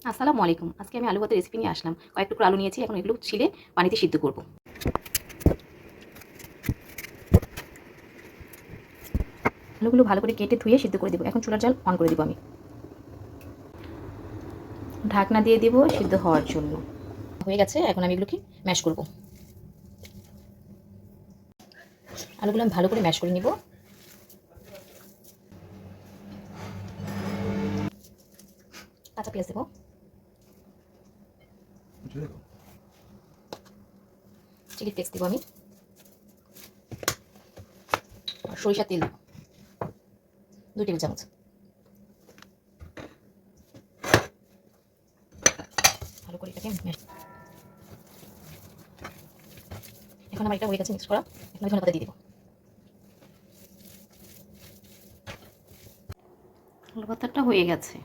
আসসালামু আলাইকুম। আজকে আমি আলু ভাতের রেসিপি নিয়ে আসলাম। কয়েক টুকরো আলু নিয়েছি, এখন এগুলো ছিলে পানিতে সিদ্ধ করব। আলুগুলো ভালো করে কেটে ধুয়ে সিদ্ধ করে দেবো। এখন চুলার জাল অন করে দেবো আমি। ঢাকনা দিয়ে দেবো সিদ্ধ হওয়ার জন্য। হয়ে গেছে, এখন আমি এগুলোকে ম্যাশ করব। আলুগুলো আমি ভালো করে ম্যাশ করে নিব। কাঁচা পেঁয়াজ দেবো, চিলি ফ্লেক্স দেবো আমি, আর সরিষার তেল দেবো 2 টেবিল চামচ। ভালো করে এটাকে ম্যাশ। এখন আমার এটা হয়ে গেছে মিক্স করা। এখন আমি ধনেপাতা দিয়ে দেবো। আলু ভর্তাটা হয়ে গেছে।